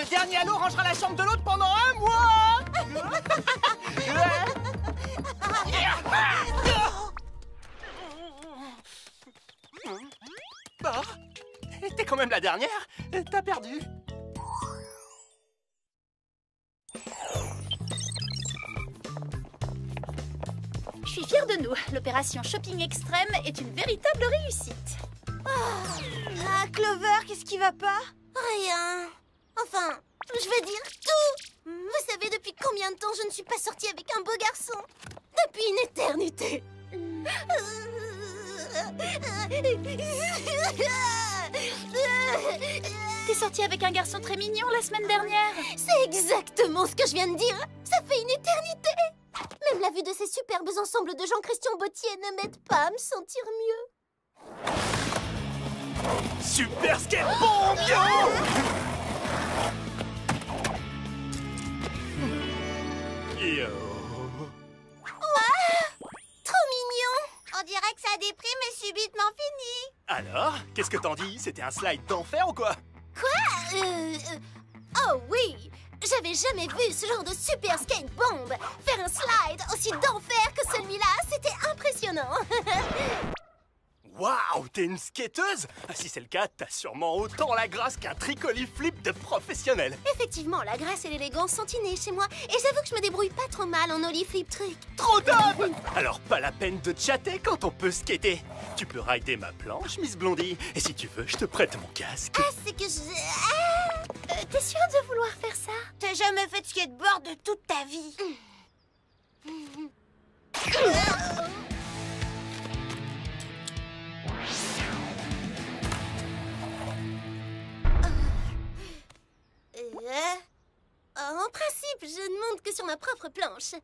dernier anneau rangera la chambre de l'autre pendant un mois. Bah, t'es quand même la dernière. T'as perdu. Je suis fière de nous. L'opération Shopping Extrême est une véritable réussite. Ah, Clover, qu'est-ce qui va pas? Rien. Enfin, je veux dire tout. Vous savez depuis combien de temps je ne suis pas sortie avec un beau garçon? Depuis une éternité. T'es sortie avec un garçon très mignon la semaine dernière. C'est exactement ce que je viens de dire. Ça fait une éternité. Même la vue de ces superbes ensembles de Jean-Christian Bottier ne m'aide pas à me sentir mieux. Super skate bomb, yo! Yo! Trop mignon. On dirait que sa déprime est subitement finie. Alors, qu'est-ce que t'en dis? C'était un slide d'enfer ou quoi? Oh oui. J'avais jamais vu ce genre de super skate bomb. Faire un slide aussi d'enfer que celui-là, c'était impressionnant. Waouh, t'es une skateuse? Si c'est le cas, t'as sûrement autant la grâce qu'un tricoli flip de professionnel. Effectivement, la grâce et l'élégance sont innées chez moi. Et j'avoue que je me débrouille pas trop mal en ollie flip truc. Trop top! Alors pas la peine de chatter quand on peut skater. Tu peux rider ma planche, Miss Blondie. Et si tu veux, je te prête mon casque. Ah, c'est que je... T'es sûre de vouloir faire ça? T'as jamais fait de skateboard de toute ta vie. En principe, je ne monte que sur ma propre planche.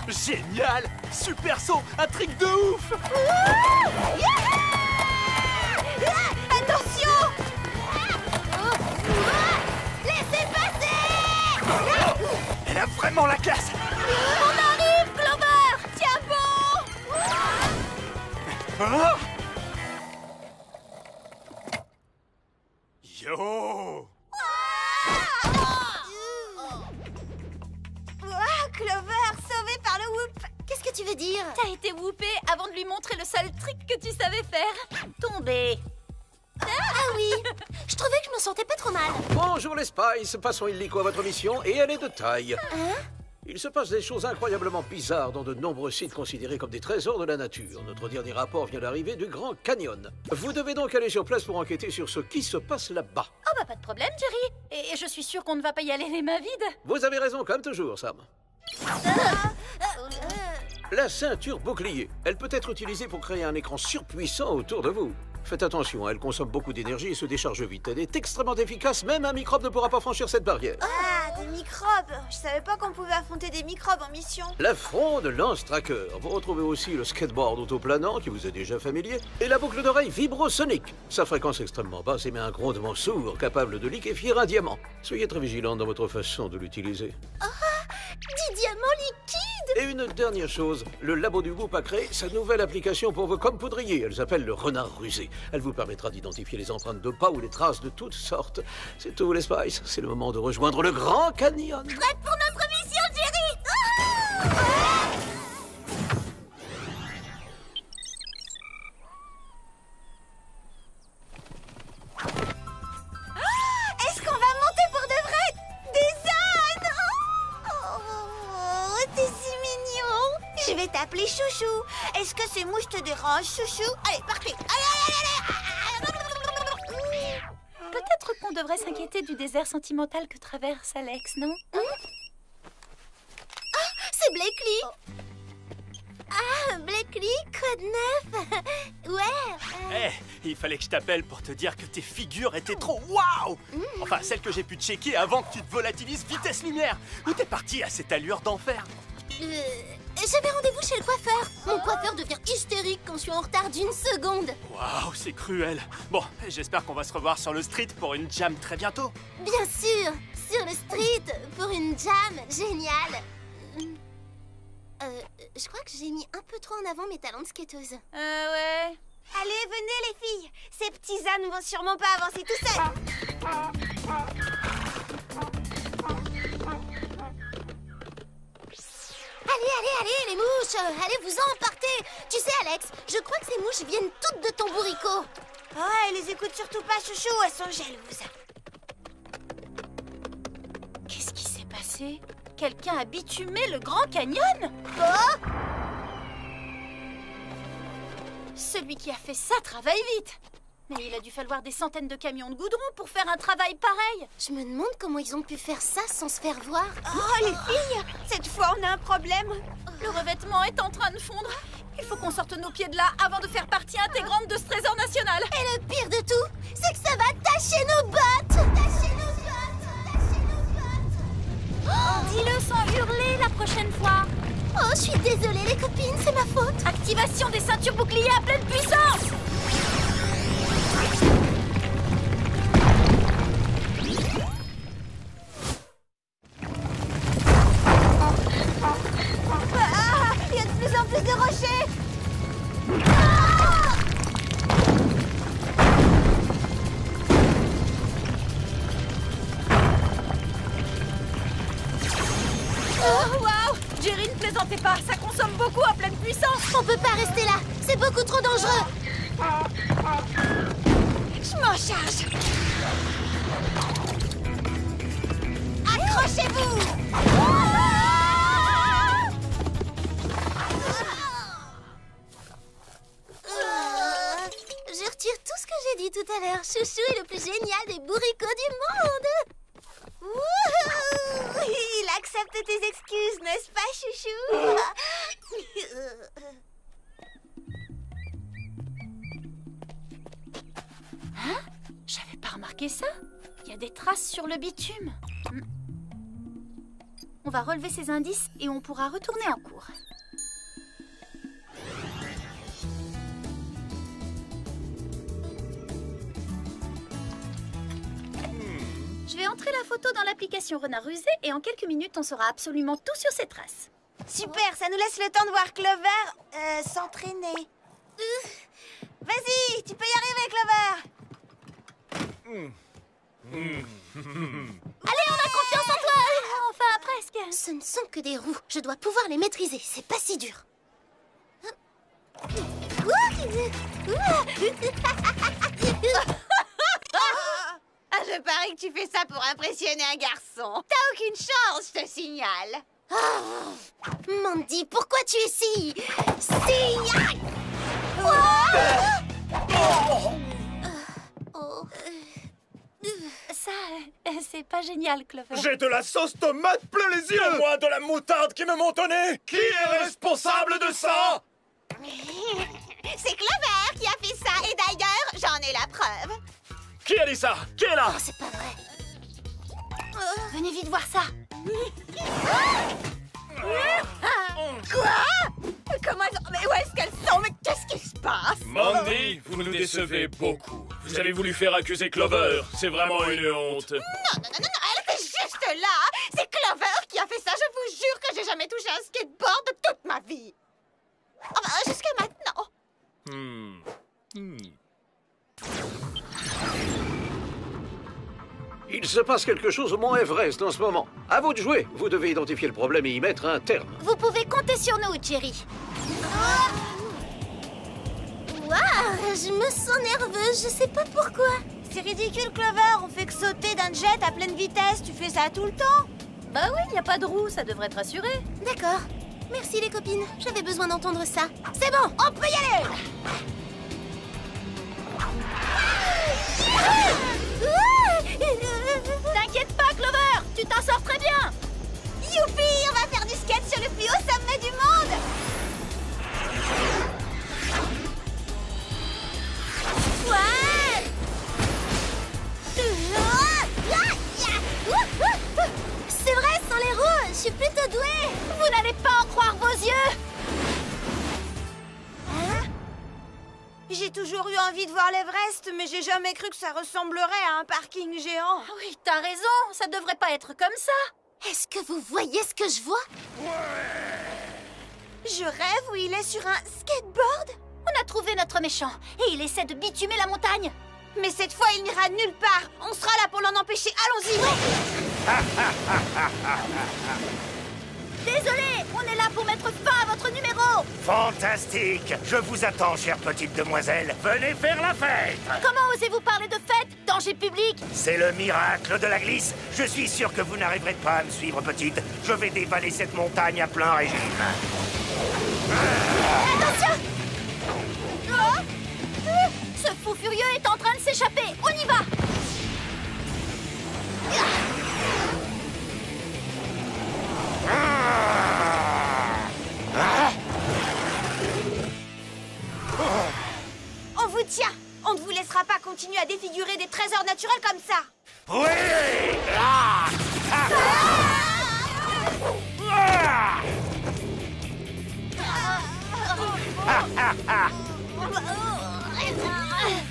Génial! Super saut! Un trick de ouf! Attention! Laissez passer! Elle a vraiment la classe! On arrive, Clover! Tiens bon! Ah! Yo! Wow, Clover, sauvée par le whoop. Qu'est-ce que tu veux dire? T'as été whoopée avant de lui montrer le seul trick que tu savais faire. Tomber. Ah oui! Je trouvais que je me sentais pas trop mal. Bonjour les Spice, passons illico à votre mission et elle est de taille. Il se passe des choses incroyablement bizarres dans de nombreux sites considérés comme des trésors de la nature. Notre dernier rapport vient d'arriver du Grand Canyon. Vous devez donc aller sur place pour enquêter sur ce qui se passe là-bas. Oh bah pas de problème, Jerry. Et je suis sûre qu'on ne va pas y aller les mains vides. Vous avez raison, comme toujours, Sam. La ceinture bouclier. Elle peut être utilisée pour créer un écran surpuissant autour de vous. Faites attention, elle consomme beaucoup d'énergie et se décharge vite. Elle est extrêmement efficace, même un microbe ne pourra pas franchir cette barrière. Ah, des microbes. Je savais pas qu'on pouvait affronter des microbes en mission. La fronde Lance Tracker. Vous retrouvez aussi le skateboard autoplanant qui vous est déjà familier et la boucle d'oreille vibrosonique. Sa fréquence extrêmement basse émet un grondement sourd capable de liquéfier un diamant. Soyez très vigilante dans votre façon de l'utiliser. Du diamant liquide! Et une dernière chose, le labo du groupe a créé sa nouvelle application pour vos commes poudriers. Elle s'appelle le renard rusé. Elle vous permettra d'identifier les empreintes de pas ou les traces de toutes sortes. C'est tout les Spice, c'est le moment de rejoindre le Grand Canyon. Prête pour notre mission, Jerry! Est-ce qu'on va monter pour de vrai? Des ânes! Oh, t'es si mignon! Je vais t'appeler Chouchou. Est-ce que ces mouches te dérangent, Chouchou? Allez, partez! Peut-être qu'on devrait s'inquiéter du désert sentimental que traverse Alex, non? C'est Blakely! Ah, Blakely, quoi de neuf? Ouais. Eh, il fallait que je t'appelle pour te dire que tes figures étaient trop waouh! Enfin, celles que j'ai pu checker avant que tu te volatilises vitesse lumière. Où t'es parti à cette allure d'enfer? J'avais rendez-vous chez le coiffeur. Mon coiffeur devient hystérique quand je suis en retard d'une seconde. Waouh, c'est cruel. Bon, j'espère qu'on va se revoir sur le street pour une jam très bientôt. Bien sûr, sur le street, pour une jam géniale. Je crois que j'ai mis un peu trop en avant mes talents de skateuse. Ouais. Allez, venez les filles. Ces petits ânes vont sûrement pas avancer tout seuls. Allez, les mouches, allez-vous-en, partez. Tu sais, Alex, je crois que ces mouches viennent toutes de ton bourricot. Oh, elles les écoutent surtout pas, chouchou, elles sont jalouses. Qu'est-ce qui s'est passé? Quelqu'un a bitumé le Grand Canyon? Oh, Celui qui a fait ça travaille vite. Mais il a dû falloir des centaines de camions de goudron pour faire un travail pareil. je me demande comment ils ont pu faire ça sans se faire voir. Oh, les filles, cette fois, on a un problème. Le revêtement est en train de fondre. Il faut qu'on sorte nos pieds de là avant de faire partie intégrante de ce trésor national. Et le pire de tout, c'est que ça va tacher nos bottes. Dis-le sans hurler la prochaine fois. Oh, je suis désolée, les copines, c'est ma faute. Activation des ceintures boucliers à pleine puissance. Ah, il y a de plus en plus de rochers. Oh, waouh! Jerry, ne plaisantez pas, ça consomme beaucoup à pleine puissance. On peut pas rester là, c'est beaucoup trop dangereux. Je m'en charge. Accrochez-vous. Je retire tout ce que j'ai dit tout à l'heure. Chouchou est le plus génial des bourricots du monde. Wouhou! Il accepte tes excuses, n'est-ce pas, chouchou? J'avais pas remarqué ça. Il y a des traces sur le bitume. On va relever ces indices et on pourra retourner en cours. Je vais entrer la photo dans l'application Renard Rusé et en quelques minutes, on saura absolument tout sur ces traces. Super, ça nous laisse le temps de voir Clover s'entraîner. Vas-y, tu peux y arriver, Clover. Allez, on a confiance en toi. Enfin, presque. Ce ne sont que des roues. Je dois pouvoir les maîtriser. C'est pas si dur. Ah, je parie que tu fais ça pour impressionner un garçon. T'as aucune chance, je te signale. Mandy, pourquoi tu es si... Oh. Ça, c'est pas génial, Clover. J'ai de la sauce tomate plein les yeux. Et moi de la moutarde qui me monte au nez. Qui est responsable de ça? C'est Clover qui a fait ça, et d'ailleurs, j'en ai la preuve. Qui a dit ça? Qui est là? Oh, c'est pas vrai. Venez vite voir ça. Quoi? Comment elles... Mais où est-ce qu'elles sont? Mais qu'est-ce qui se passe? Mandy, vous nous décevez beaucoup. Vous avez voulu faire accuser Clover. C'est vraiment une honte. Non, elle était juste là. C'est Clover qui a fait ça. Je vous jure que j'ai jamais touché un skateboard de toute ma vie. Enfin, jusqu'à maintenant. Il se passe quelque chose au mont Everest en ce moment. À vous de jouer. Vous devez identifier le problème et y mettre un terme. Vous pouvez compter sur nous, Jerry. Waouh, je me sens nerveuse. Je sais pas pourquoi. C'est ridicule, Clover. On fait que sauter d'un jet à pleine vitesse. Tu fais ça tout le temps? Bah oui, y a pas de roue, ça devrait te rassurer. D'accord. Merci les copines. J'avais besoin d'entendre ça. C'est bon, on peut y aller. T'inquiète pas, Clover, tu t'en sors très bien. Youpi, on va faire du skate sur le plus haut sommet du monde. Ouais. C'est vrai, sans les roues, je suis plutôt douée. Vous n'allez pas en croire vos yeux. J'ai toujours eu envie de voir l'Everest, mais j'ai jamais cru que ça ressemblerait à un parking géant. Ah oui, t'as raison, ça devrait pas être comme ça. Est-ce que vous voyez ce que je vois? Je rêve où il est sur un skateboard. On a retrouvé notre méchant. Et il essaie de bitumer la montagne. Mais cette fois, il n'ira nulle part. On sera là pour l'en empêcher. Allons-y. Désolé, on est là pour mettre fin à votre numéro. Fantastique! Je vous attends, chère petite demoiselle. Venez faire la fête! Comment osez-vous parler de fête? Danger public? C'est le miracle de la glisse. Je suis sûr que vous n'arriverez pas à me suivre, petite. Je vais dévaler cette montagne à plein régime. Attention! Ce fou furieux est en train de s'échapper. On y va! On vous tient. On ne vous laissera pas continuer à défigurer des trésors naturels comme ça. Oui! Ah! Ah!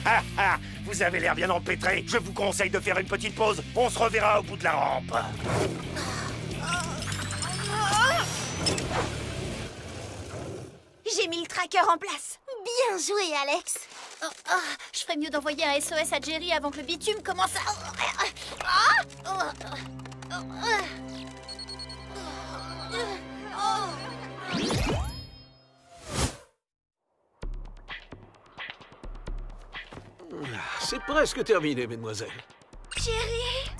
Ah! Vous avez l'air bien empêtré. Je vous conseille de faire une petite pause. On se reverra au bout de la rampe. J'ai mis le tracker en place. Bien joué, Alex. Je ferais mieux d'envoyer un SOS à Jerry avant que le bitume commence à... C'est presque terminé, mesdemoiselles. Jerry.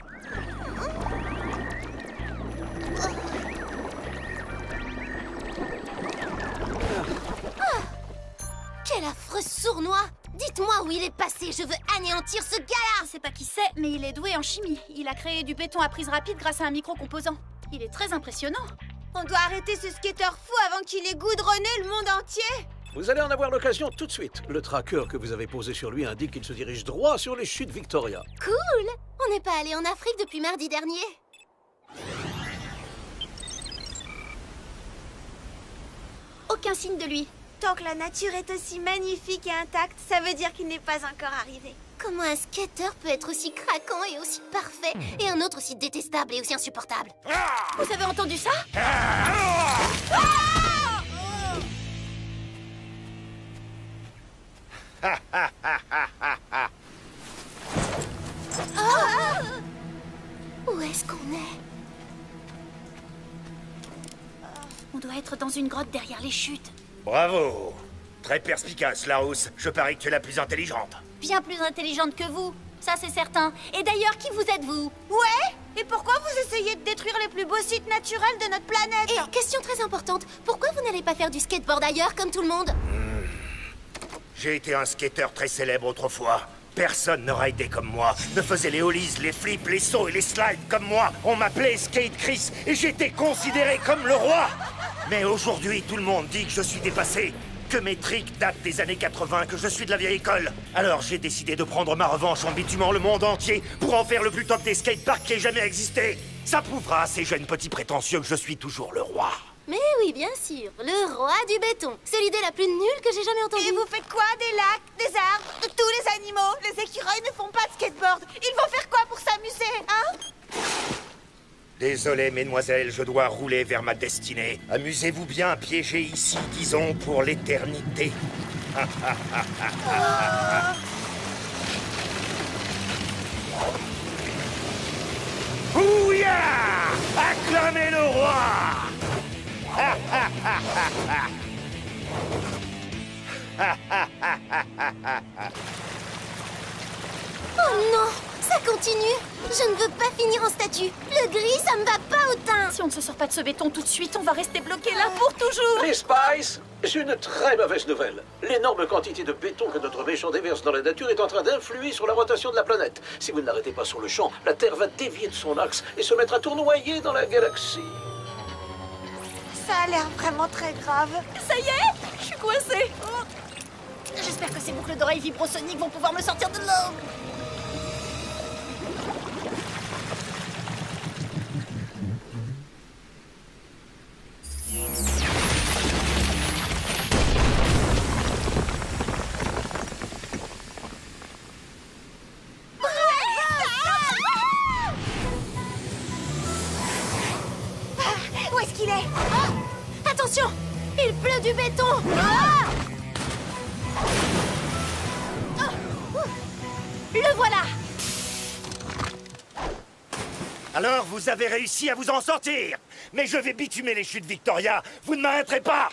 Quel affreux sournois! Dites-moi où il est passé, je veux anéantir ce gars-là! Je sais pas qui c'est, mais il est doué en chimie. Il a créé du béton à prise rapide grâce à un micro-composant. Il est très impressionnant. On doit arrêter ce skater fou avant qu'il ait goudronné le monde entier. Vous allez en avoir l'occasion tout de suite. Le tracker que vous avez posé sur lui indique qu'il se dirige droit sur les chutes Victoria. Cool! On n'est pas allé en Afrique depuis mardi dernier. Aucun signe de lui. Tant que la nature est aussi magnifique et intacte, ça veut dire qu'il n'est pas encore arrivé. Comment un skater peut être aussi craquant et aussi parfait, et un autre aussi détestable et aussi insupportable? Vous avez entendu ça? Où est-ce qu'on est? On doit être dans une grotte derrière les chutes. Bravo! Très perspicace, Larousse. Je parie que tu es la plus intelligente. Bien plus intelligente que vous, ça c'est certain. Et d'ailleurs, qui vous êtes-vous? Ouais? Et pourquoi vous essayez de détruire les plus beaux sites naturels de notre planète? Et question très importante, pourquoi vous n'allez pas faire du skateboard ailleurs comme tout le monde? J'ai été un skater très célèbre autrefois. Personne ne raidait comme moi, ne faisait les ollies, les flips, les sauts et les slides comme moi. On m'appelait Skate Chris et j'étais considéré comme le roi. Mais aujourd'hui, tout le monde dit que je suis dépassé, que mes tricks datent des années 80, que je suis de la vieille école. Alors j'ai décidé de prendre ma revanche en bitumant le monde entier pour en faire le plus top des skateparks qui ait jamais existé. Ça prouvera à ces jeunes petits prétentieux que je suis toujours le roi. Mais oui, bien sûr, le roi du béton. C'est l'idée la plus nulle que j'ai jamais entendue. Et vous faites quoi? Des lacs, des arbres, de tous les animaux? Les écureuils ne font pas de skateboard. Ils vont faire quoi pour s'amuser, hein? Désolé, mesdemoiselles, je dois rouler vers ma destinée. Amusez-vous bien, piégé ici, disons, pour l'éternité. Ouya! Acclamez le roi! Oh non, ça continue. Je ne veux pas finir en statue. Le gris, ça me va pas au teint. Si on ne se sort pas de ce béton tout de suite, on va rester bloqué là pour toujours. Les Spice, j'ai une très mauvaise nouvelle. L'énorme quantité de béton que notre méchant déverse dans la nature est en train d'influer sur la rotation de la planète. Si vous ne l'arrêtez pas sur le champ, la Terre va dévier de son axe et se mettre à tournoyer dans la galaxie. Ça a l'air vraiment très grave. Ça y est, je suis coincée. J'espère que ces boucles d'oreilles vibrosoniques vont pouvoir me sortir de l'eau. Où est-ce qu'il est? Attention, il pleut du béton. Ah! Me voilà! Alors, vous avez réussi à vous en sortir. Mais je vais bitumer les chutes Victoria. Vous ne m'arrêterez pas.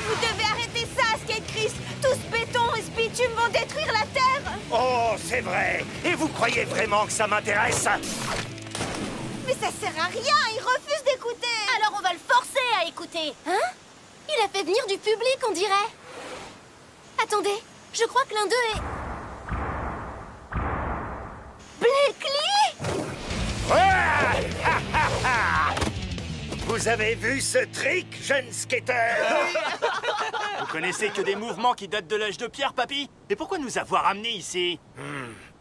Vous devez arrêter ça, Skate Chris. Tout ce béton et ce bitume vont détruire la Terre. Oh, c'est vrai. Et vous croyez vraiment que ça m'intéresse? Mais ça sert à rien, il refuse d'écouter. Alors on va le forcer à écouter. Hein? Il a fait venir du public, on dirait. Attendez, je crois que l'un d'eux est... Blakely! Vous avez vu ce trick, jeune skater? Vous connaissez que des mouvements qui datent de l'âge de pierre, papy? Et pourquoi nous avoir amenés ici?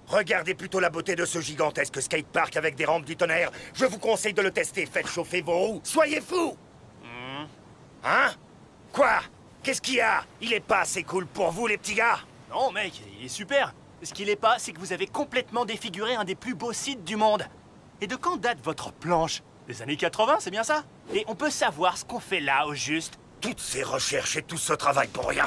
Regardez plutôt la beauté de ce gigantesque skatepark avec des rampes du tonnerre. Je vous conseille de le tester. Faites chauffer vos roues. Soyez fous! Hein? Quoi? Qu'est-ce qu'il y a? Il est pas assez cool pour vous, les petits gars? Non, mec, il est super. Ce qu'il est pas, c'est que vous avez complètement défiguré un des plus beaux sites du monde. Et de quand date votre planche? Des années 80, c'est bien ça? Et on peut savoir ce qu'on fait là, au juste? Toutes ces recherches et tout ce travail pour rien.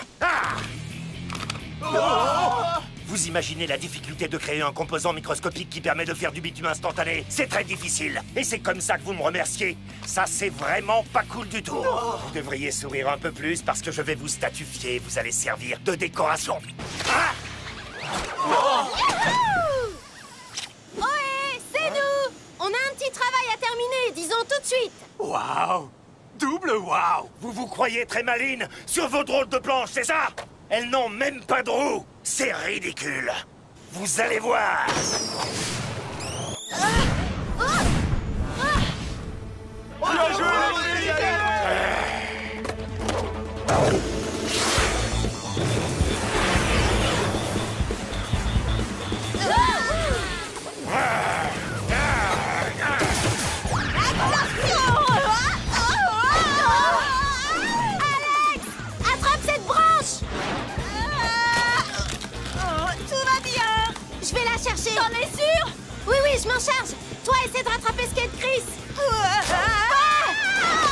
Vous imaginez la difficulté de créer un composant microscopique qui permet de faire du bitume instantané? C'est très difficile. Et c'est comme ça que vous me remerciez. Ça, c'est vraiment pas cool du tout. Vous devriez sourire un peu plus parce que je vais vous statufier. Vous allez servir de décoration. Ohé, c'est nous! On a un petit travail à terminer, disons tout de suite. Waouh! Double waouh! Vous vous croyez très maline sur vos drôles de planches, c'est ça? Elles n'ont même pas de roues. C'est ridicule. Vous allez voir. Bien joué! Alex! Attrape cette branche! Tout va bien. Je vais la chercher. T'en es sûr? Oui, je m'en charge. Toi, essaie de rattraper Skate Chris.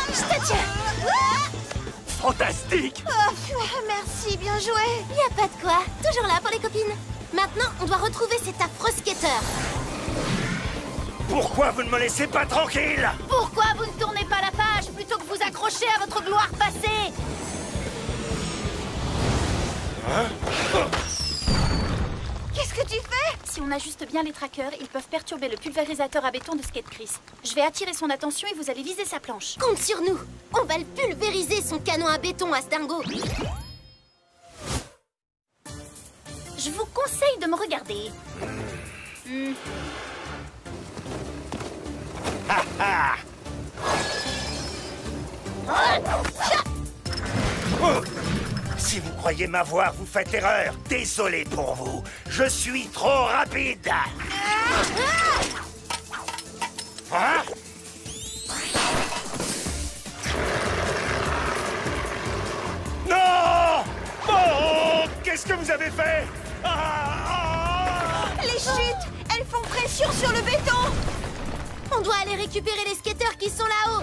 Je te tiens. Fantastique! Merci, bien joué. Y a pas de quoi. Toujours là pour les copines. Maintenant, on doit retrouver cet affreux skater. Pourquoi vous ne me laissez pas tranquille? Pourquoi vous ne tournez pas la page plutôt que vous accrocher à votre gloire passée? Qu'est-ce que tu fais? Si on ajuste bien les trackers, ils peuvent perturber le pulvérisateur à béton de Skate Chris. Je vais attirer son attention et vous allez viser sa planche. Compte sur nous. On va le pulvériser, son canon à béton à Stingo. Je vous conseille de me regarder. Si vous croyez m'avoir, vous faites erreur. Désolé pour vous. Je suis trop rapide. Hein? Non! Oh! Qu'est-ce que vous avez fait? Les chutes, elles font pression sur le béton. On doit aller récupérer les skateurs qui sont là-haut.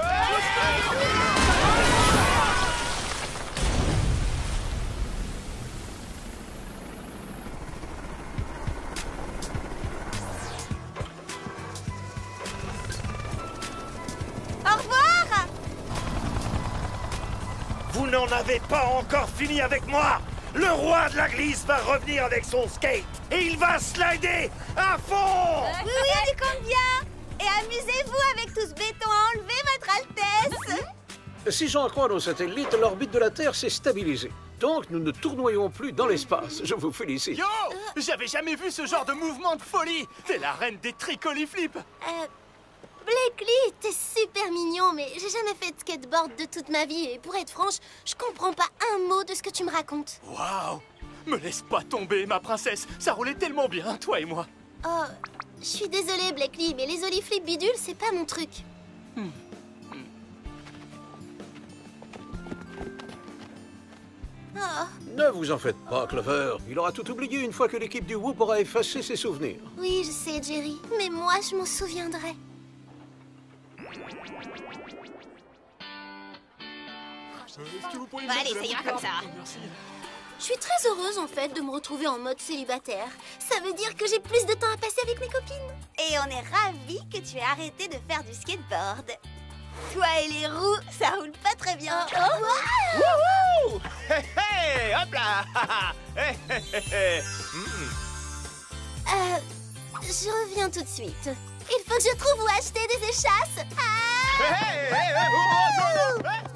Au revoir. Vous n'en avez pas encore fini avec moi. Le roi de la glisse va revenir avec son skate et il va slider à fond. Oui, tu comptes bien. Et amusez-vous avec tout ce béton à enlever, votre Altesse. Si j'en crois nos satellites, l'orbite de la Terre s'est stabilisée. Donc nous ne tournoyons plus dans l'espace. Je vous félicite. Yo! J'avais jamais vu ce genre de mouvement de folie! T'es la reine des tricoliflips! Blakely, t'es super mignon, mais j'ai jamais fait de skateboard de toute ma vie. Et pour être franche, je comprends pas un mot de ce que tu me racontes. Waouh! Me laisse pas tomber, ma princesse! Ça roulait tellement bien, toi et moi! Oh, je suis désolée, Blakely, mais les oliflips bidules, c'est pas mon truc. Oh, Ne vous en faites pas, Clover. Il aura tout oublié une fois que l'équipe du Whoop aura effacé ses souvenirs. oui, je sais, Jerry, mais moi, je m'en souviendrai. Est-ce que vous pourriez Bon, me allez, mettre ça la ira boucle comme là ça. Merci. Je suis très heureuse en fait de me retrouver en mode célibataire. Ça veut dire que j'ai plus de temps à passer avec mes copines. Et on est ravis que tu aies arrêté de faire du skateboard. Toi et les roues, ça roule pas très bien. Wouhou! Hé hé! Hop là! Hé hé hé hé! Je reviens tout de suite. Il faut que je trouve où acheter des échasses. Ah! Hé hé hé! Oh, non, non!